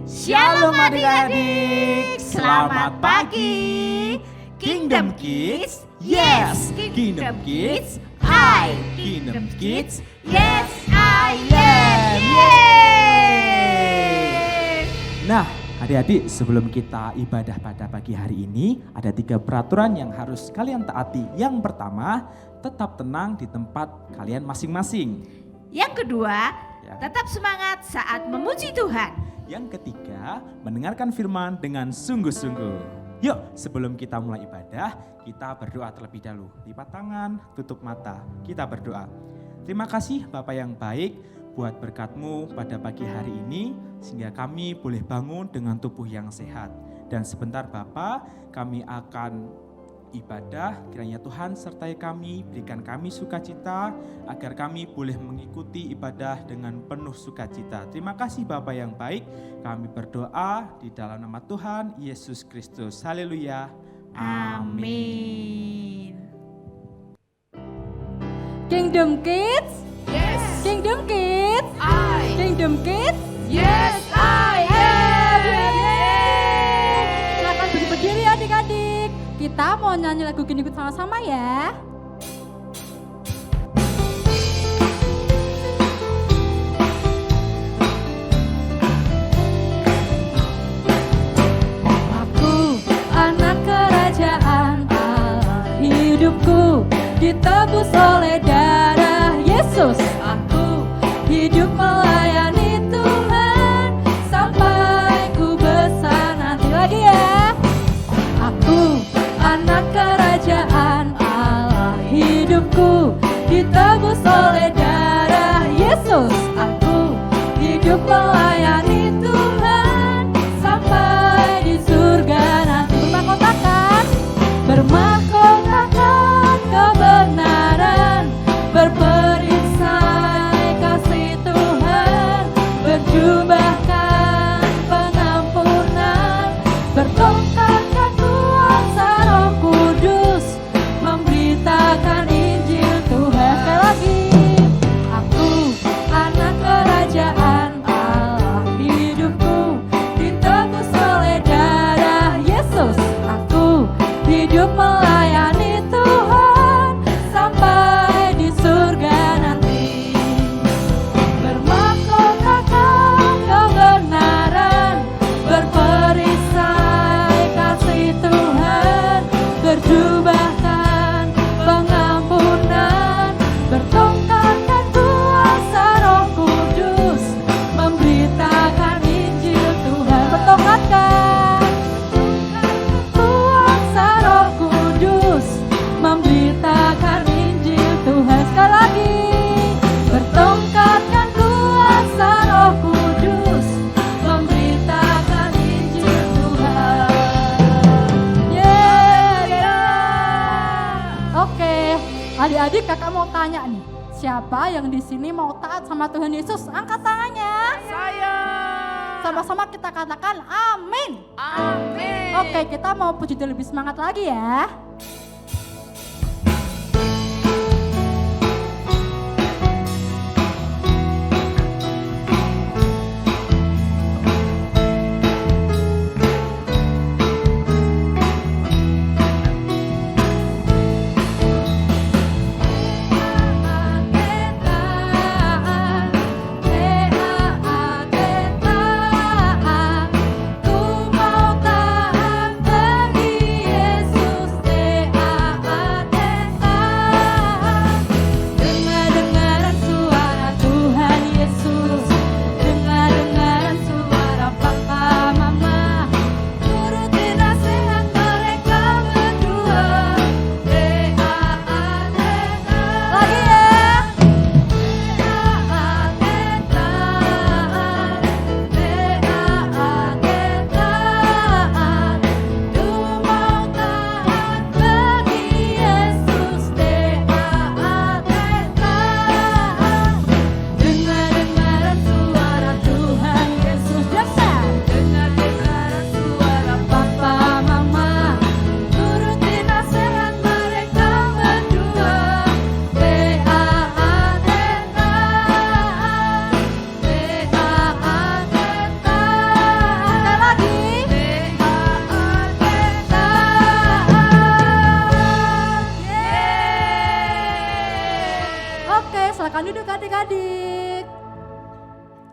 Shalom adik-adik, selamat pagi. Kingdom Kids, yes. Kingdom Kids, I. Kingdom Kids, yes I am. Yeay. Nah, adik-adik, sebelum kita ibadah pada pagi hari ini, ada 3 peraturan yang harus kalian taati. Yang pertama, tetap tenang di tempat kalian masing-masing. Yang kedua, tetap semangat saat memuji Tuhan. Yang ketiga, mendengarkan firman dengan sungguh-sungguh. Yuk, sebelum kita mulai ibadah, kita berdoa terlebih dahulu. Lipat tangan, tutup mata, kita berdoa. Terima kasih Bapa yang baik buat berkat-Mu pada pagi hari ini, sehingga kami boleh bangun dengan tubuh yang sehat. Dan sebentar Bapa, kami akan ibadah, kiranya Tuhan sertai kami, berikan kami sukacita, agar kami boleh mengikuti ibadah dengan penuh sukacita. Terima kasih Bapa yang baik, kami berdoa di dalam nama Tuhan Yesus Kristus. Haleluya. Amin. Kingdom Kids, Yes, Kingdom Kids, I. Kingdom Kids. Yes, I am. Silakan berdiri adik-adik. Kita mau nyanyi lagu gini sama-sama ya. Aku anak kerajaan Allah, hidupku ditebus oleh darah Yesus. Aku hidup melayani Tuhan sampai ku besar nanti lagi ya. Aku anak kerajaan Allah, hidupku ditebus oleh darah Yesus. Aku hidup melayani Tuhan sampai di surga nanti. Bermahkotakan, bermahkotakan kebenaran, berperisai kasih Tuhan, berjubahkan pengampunan, bertongkatkan kuasa Roh Kudus, memberitakan Injil Tuhan. Sekali lagi, aku anak kerajaan Allah, hidupku ditebus oleh darah Yesus. Aku hidup melayani Tuhan sampai di surga nanti. Bermahkotakan kebenaran, berperisai kasih Tuhan, berjubahkan pengampunan, bertongkatkan kuasa Roh Kudus, memberitakan Injil Tuhan. Bertongkatkan kuasa Roh Kudus, memberitakan Injil Tuhan. Sekali lagi, bertongkatkan kuasa Roh Kudus, memberitakan Injil Tuhan. Oke, adik-adik, kakak mau tanya nih, siapa yang di sini mau taat sama Tuhan Yesus? Angkat tangannya. Saya. Sama-sama kita katakan amin. Amin. Oke, kita mau puji Tuhan lebih semangat lagi ya. Ku mau taat bagi Yesus.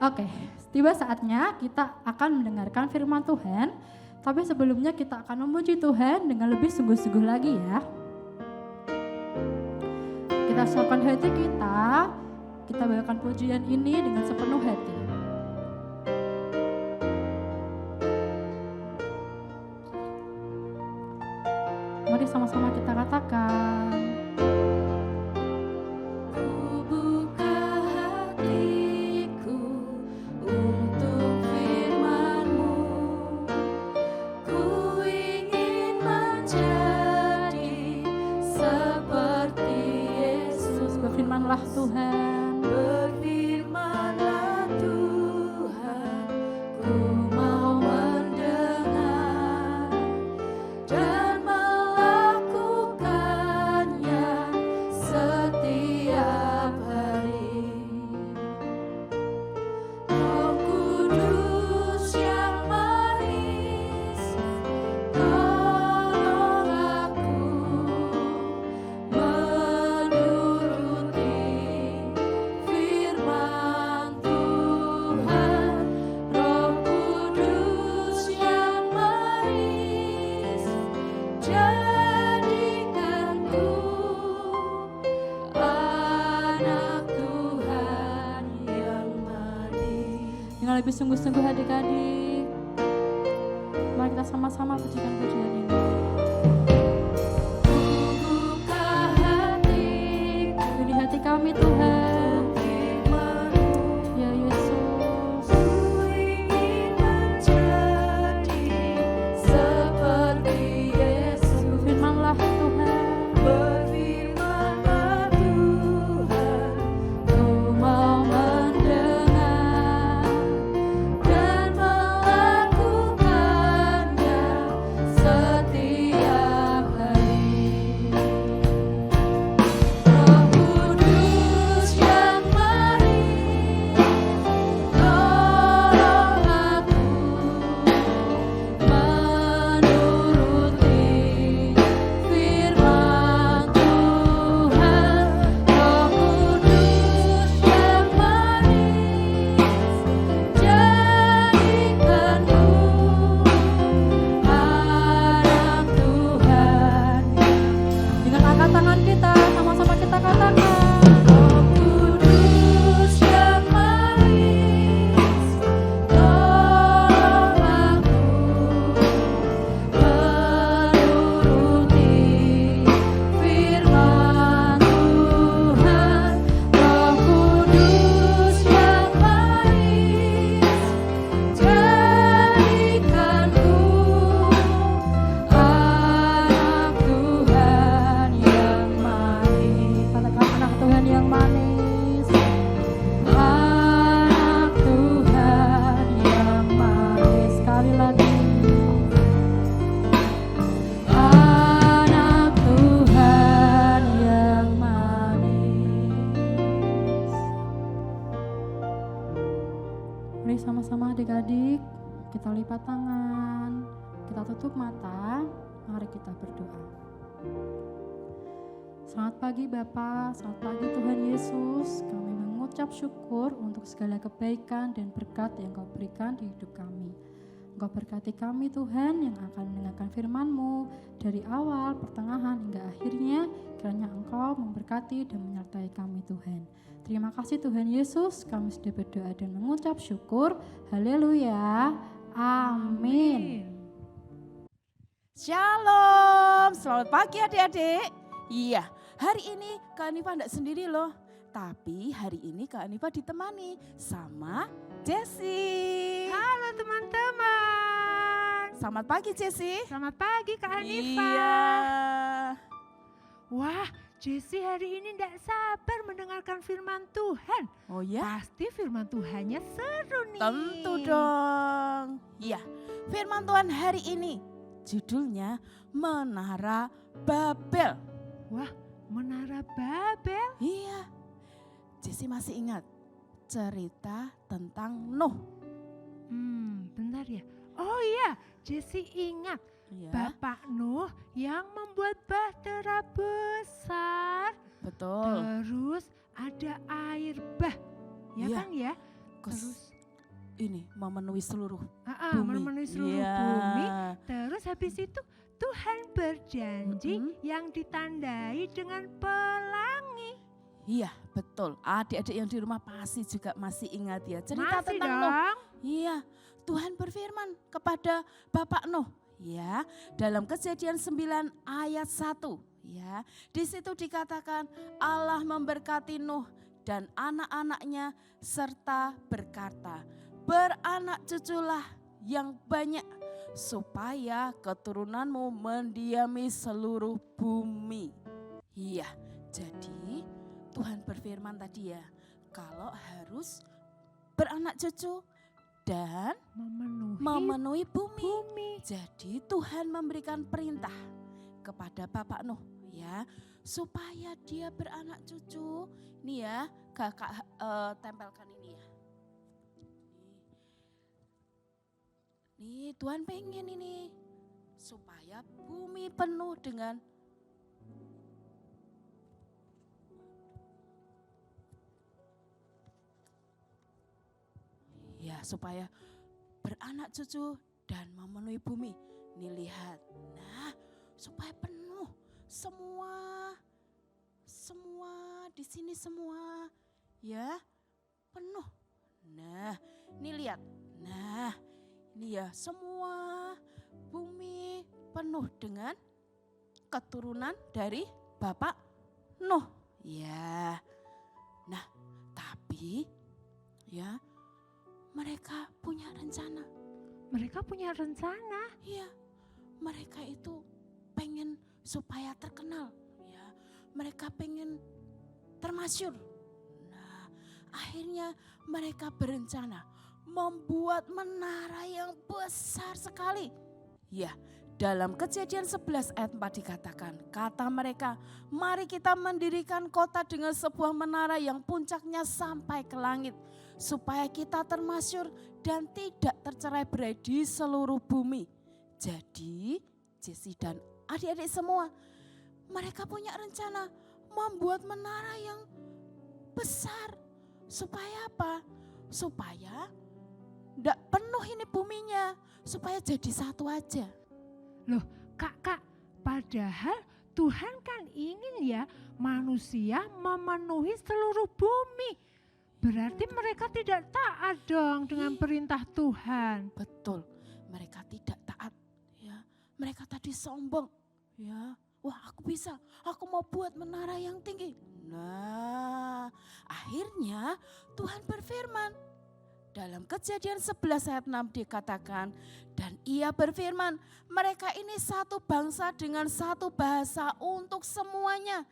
Oke, tiba saatnya kita akan mendengarkan firman Tuhan. Tapi sebelumnya kita akan memuji Tuhan dengan lebih sungguh-sungguh lagi ya. Kita siapkan hati kita bawakan pujian ini dengan sepenuh hati. Mari sama-sama kita katakan. Berfirmanlah Tuhan, berfirmanlah Tuhan, ku mau mendengar dan melakukannya setiap hari. Roh Kudus yang manis, tolong aku firman Tuhan. Roh Kudus yang manis, jadikanku anak Tuhan yang manis. dengan lebih sungguh-sungguh adik-adik, mari kita sama-sama pujikan pujian ini. Buka hatiku, Di hati kami Tuhan, firman-Mu, ya Yesus. ku ingin menjadi seperti Yesus. Firmanlah Tuhan, Berfirmanlah Tuhan, ku mau mendengar dan melakukannya setiap hari. Roh Kudus yang manis, tolong aku menuruti firman Tuhan. Roh Kudus yang manis, jadikanku anak Tuhan. dengan angkat tangan kita, sama-sama kita katakan. Roh Kudus yang manis, tolong aku menuruti firman Tuhan. Roh Kudus yang manis, jadikanku anak Tuhan yang manis. Katakan anak Tuhan yang manis. Anak Tuhan yang manis. Sekali lagi. Anak Tuhan yang manis. Mari sama-sama adik-adik, kita lipat tangan, kita tutup mata, mari kita berdoa. Selamat pagi Bapa, selamat pagi Tuhan Yesus. Kami mengucap syukur untuk segala kebaikan dan berkat yang Kau berikan di hidup kami. Engkau berkati kami Tuhan yang akan mendengarkan firman-Mu dari awal, pertengahan hingga akhirnya. Kiranya Engkau memberkati dan menyertai kami Tuhan. Terima kasih Tuhan Yesus, kami sudah berdoa dan mengucap syukur. Haleluya. Amin. Shalom, selamat pagi adik-adik. Iya, hari ini Kak Anifa enggak sendiri loh. Tapi hari ini Kak Anifa ditemani sama Jessie. Halo teman-teman. Selamat pagi Jessie. Selamat pagi Kak Hanifa. Iya. Wah, Jessie hari ini tidak sabar mendengarkan firman Tuhan. Oh ya? Pasti firman Tuhannya seru nih. Tentu dong. Iya, firman Tuhan hari ini judulnya Menara Babel. Wah, Menara Babel. Iya. Jessie masih ingat cerita tentang Nuh. Bentar ya. Oh iya, Jessie ingat. Iya, Bapak Nuh yang membuat bahtera besar. betul. Terus ada air bah. Ya Iya. kan ya? Kes- Terus ini memenuhi seluruh bumi. Memenuhi seluruh Iya. bumi. Terus habis itu Tuhan berjanji Mm-mm. yang ditandai dengan pelangi. Iya, betul. Adik-adik yang di rumah pasti juga masih ingat ya cerita Masih tentang Nuh. dong. Iya, Tuhan berfirman kepada Bapak Nuh, ya, dalam Kejadian 9 ayat 1, ya. Di situ dikatakan Allah memberkati Nuh dan anak-anaknya serta berkata, beranak cuculah yang banyak supaya keturunanmu mendiami seluruh bumi. Iya, jadi Tuhan berfirman tadi ya, kalau harus beranak cucu dan memenuhi bumi. Jadi Tuhan memberikan perintah kepada Bapak Nuh ya, supaya dia beranak cucu. Nih ya, kakak tempelkan ini ya. Nih Tuhan pengen ini supaya bumi penuh dengan ya, supaya beranak cucu dan memenuhi bumi. Nih lihat, nah supaya penuh semua di sini semua ya penuh. Nah, nih lihat, nah ini ya semua bumi penuh dengan keturunan dari Bapak Nuh. Ya, nah tapi ya mereka punya rencana. Mereka punya rencana. Iya, mereka itu pengen supaya terkenal. Ya, mereka pengen termasyur. Nah, akhirnya mereka berencana membuat menara yang besar sekali. Ya, dalam Kejadian 11 ayat 4 dikatakan, kata mereka, mari kita mendirikan kota dengan sebuah menara yang puncaknya sampai ke langit, supaya kita termasyur dan tidak tercerai-berai di seluruh bumi. Jadi Jesse dan adik-adik semua, mereka punya rencana membuat menara yang besar. Supaya apa? Supaya tidak penuh ini buminya, supaya jadi satu aja. Loh kak, padahal Tuhan kan ingin ya manusia memenuhi seluruh bumi. Berarti mereka tidak taat dong dengan perintah Tuhan. Betul, mereka tidak taat. Ya, mereka tadi sombong. Ya, wah aku bisa, aku mau buat menara yang tinggi. Nah, akhirnya Tuhan berfirman. Dalam Kejadian 11 ayat 6 dikatakan, dan ia berfirman, mereka ini satu bangsa dengan satu bahasa untuk semuanya.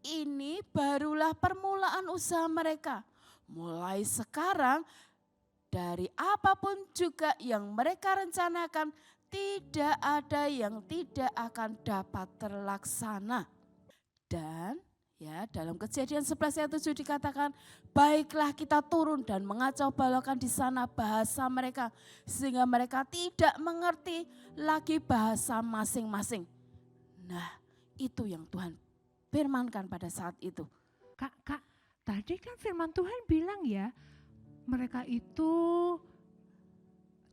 Ini barulah permulaan usaha mereka. Mulai sekarang, dari apapun juga yang mereka rencanakan, tidak ada yang tidak akan dapat terlaksana. Dan ya, dalam Kejadian 11 ayat 7 dikatakan, baiklah kita turun dan mengacau balaukan di sana bahasa mereka, sehingga mereka tidak mengerti lagi bahasa masing-masing. Nah, itu yang Tuhan firmankan pada saat itu. Kak, tadi kan firman Tuhan bilang ya, mereka itu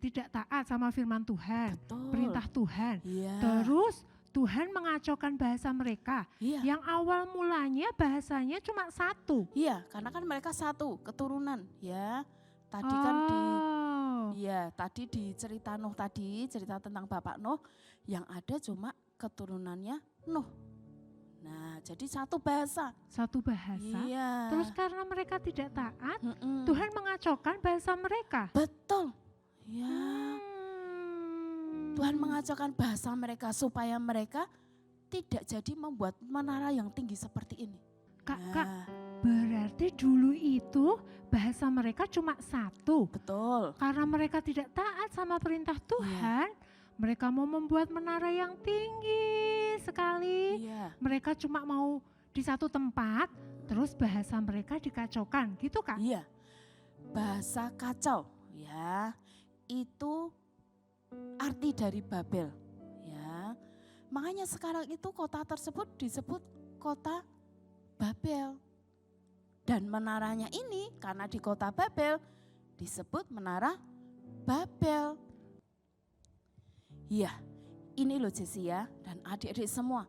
tidak taat sama firman Tuhan, Betul. perintah Tuhan. Iya. Terus Tuhan mengacaukan bahasa mereka. Iya. Yang awal mulanya bahasanya cuma satu. Iya, karena kan mereka satu keturunan, ya. Tadi kan tadi di cerita Nuh tadi, cerita tentang Bapak Nuh, yang ada cuma keturunannya Nuh. Nah, jadi satu bahasa. Satu bahasa. Iya. Terus karena mereka tidak taat, Mm-mm. Tuhan mengacaukan bahasa mereka. Betul. Ya. Tuhan mengacaukan bahasa mereka supaya mereka tidak jadi membuat menara yang tinggi seperti ini. Kak, Nah, berarti dulu itu bahasa mereka cuma satu. betul. Karena mereka tidak taat sama perintah Tuhan, mereka mau membuat menara yang tinggi sekali. Iya. Mereka cuma mau di satu tempat, terus bahasa mereka dikacaukan, gitu Kak? Iya. Bahasa kacau, ya. Itu arti dari Babel, ya. Makanya sekarang itu kota tersebut disebut kota Babel. Dan menaranya ini karena di kota Babel disebut menara Babel. Ya, ini loh Jesse ya dan adik-adik semua.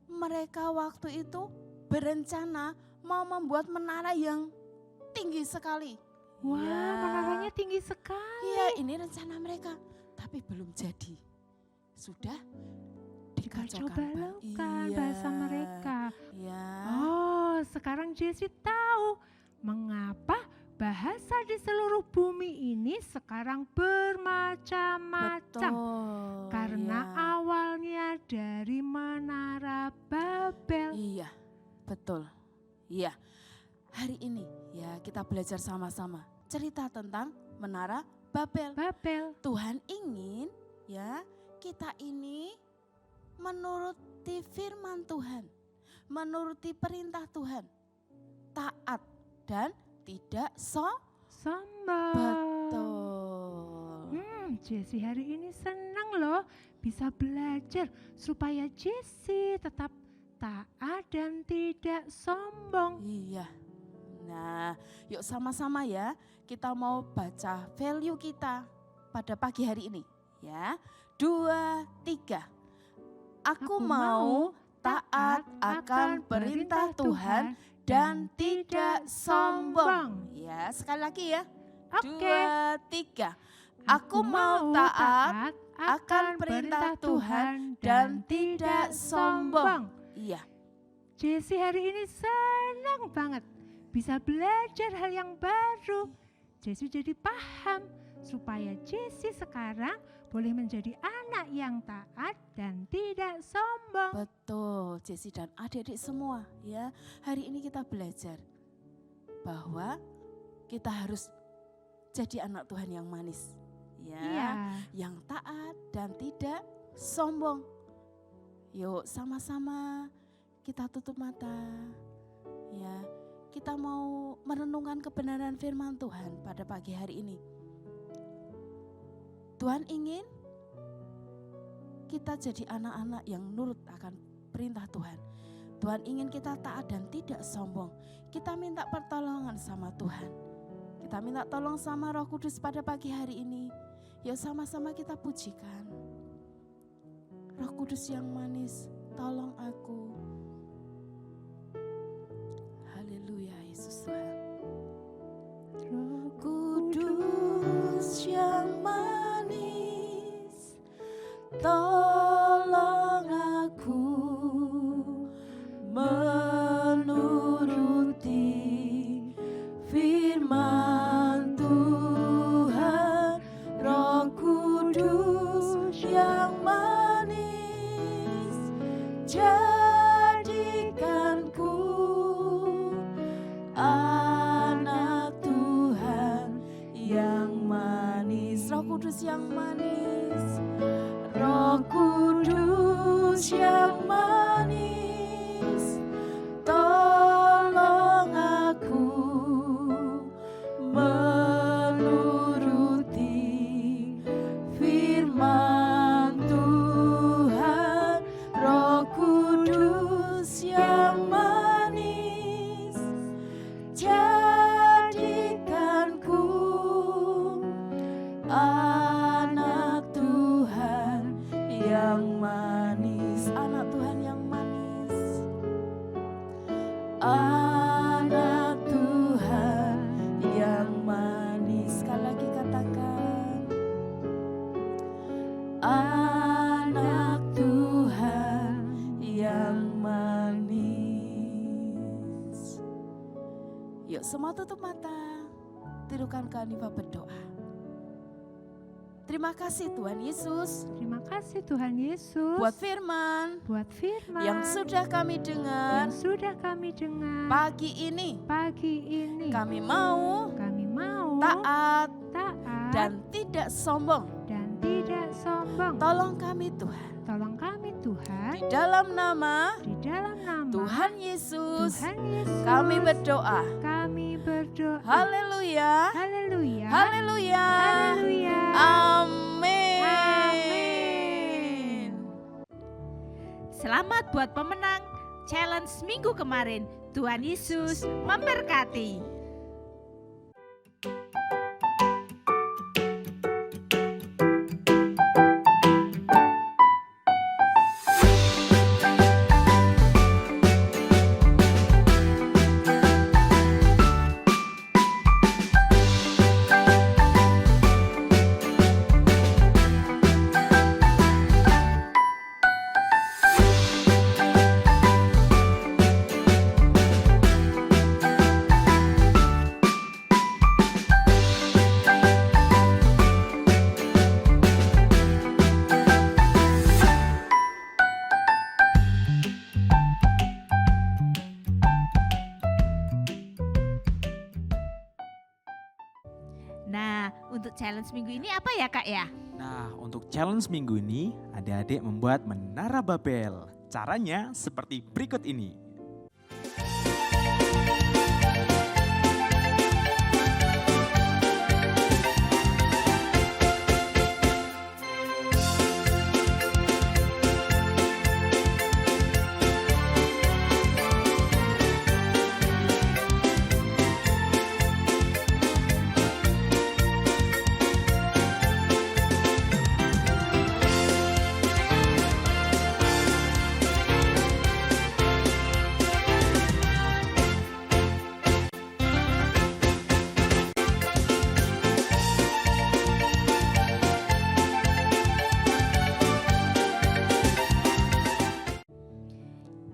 Mereka waktu itu berencana mau membuat menara yang tinggi sekali. Wah, Ya. menaranya tinggi sekali. Iya, ini rencana mereka, tapi belum jadi. Sudah dikacaukan. Dikacau-balaukan Iya. bahasa mereka. Ya. Oh, sekarang Jessie tahu mengapa bahasa di seluruh bumi ini sekarang bermacam-macam. Betul. Karena ya. awalnya dari menara Babel. Iya, betul. Iya. Hari ini ya kita belajar sama-sama cerita tentang menara Babel. Babel. Tuhan ingin ya kita ini menuruti firman Tuhan, menuruti perintah Tuhan, taat dan tidak Sombong. betul. Jessie hari ini senang loh bisa belajar supaya Jessie tetap taat dan tidak sombong. Iya. Nah, yuk sama-sama ya kita mau baca value kita pada pagi hari ini ya. 2, 3. Aku mau taat akan perintah Tuhan dan tidak sombong. Ya, sekali lagi ya. Oke. 2, 3. Aku mau taat akan perintah Tuhan dan tidak sombong. Iya, Jessie hari ini senang banget bisa belajar hal yang baru. Jessie jadi paham supaya Jessie sekarang boleh menjadi anak yang taat dan tidak sombong. betul. Jesse dan adik-adik semua ya. Hari ini kita belajar bahwa kita harus jadi anak Tuhan yang manis. Ya, Iya. yang taat dan tidak sombong. Yuk sama-sama kita tutup mata. Ya, kita mau merenungkan kebenaran firman Tuhan pada pagi hari ini. Tuhan ingin kita jadi anak-anak yang nurut akan perintah Tuhan. Tuhan ingin kita taat dan tidak sombong. Kita minta pertolongan sama Tuhan. Kita minta tolong sama Roh Kudus pada pagi hari ini. Yuk sama-sama kita pujikan. Roh Kudus yang manis, tolong aku. Haleluya Yesus Tuhan. Roh Kudus yang manis, tolong aku menuruti firman Tuhan. Roh Kudus yang manis, jadikanku anak Tuhan yang manis. Roh Kudus yang manis, Roh Kudus yang manis, tolong aku menuruti firman Tuhan. Roh Kudus yang manis, jadikanku anak Tuhan yang manis. Anak Tuhan yang manis, anak Tuhan yang manis. Sekali lagi katakan, anak Tuhan yang manis. Yuk semua tutup mata, tirukan kehanifah berdoa. Terima kasih Tuhan Yesus Terima kasih Tuhan Yesus buat firman buat firman yang sudah kami dengar yang sudah kami dengar pagi ini. pagi ini. Kami mau Kami mau taat taat dan tidak sombong. dan tidak sombong. Tolong kami Tuhan, Tolong kami Tuhan di dalam nama di dalam nama Tuhan Yesus Tuhan Yesus. kami berdoa. Kami berdoa. Haleluya, Haleluya. haleluya, Haleluya. amin. Selamat buat pemenang challenge minggu kemarin. Tuhan Yesus memberkati. challenge minggu ini apa ya Kak ya? Nah, untuk challenge minggu ini, adik-adik membuat menara Babel. Caranya seperti berikut ini.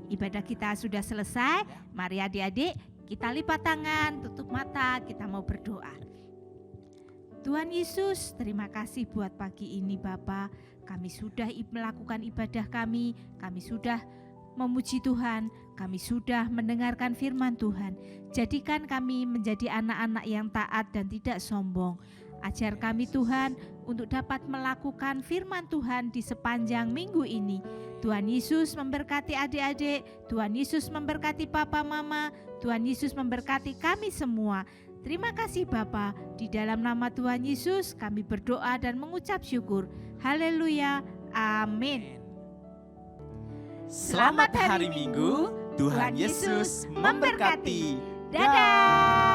Ibadah kita sudah selesai. Mari adik-adik kita lipat tangan, tutup mata, kita mau berdoa. Tuhan Yesus, terima kasih buat pagi ini Bapa. Kami sudah melakukan ibadah kami sudah memuji Tuhan, kami sudah mendengarkan firman Tuhan. Jadikan kami menjadi anak-anak yang taat dan tidak sombong. Ajar kami Tuhan untuk dapat melakukan firman Tuhan di sepanjang minggu ini. Tuhan Yesus memberkati adik-adik, Tuhan Yesus memberkati papa mama, Tuhan Yesus memberkati kami semua. Terima kasih Bapa, di dalam nama Tuhan Yesus kami berdoa dan mengucap syukur. Haleluya, amin. Selamat hari Minggu, Tuhan Yesus memberkati. Dadah.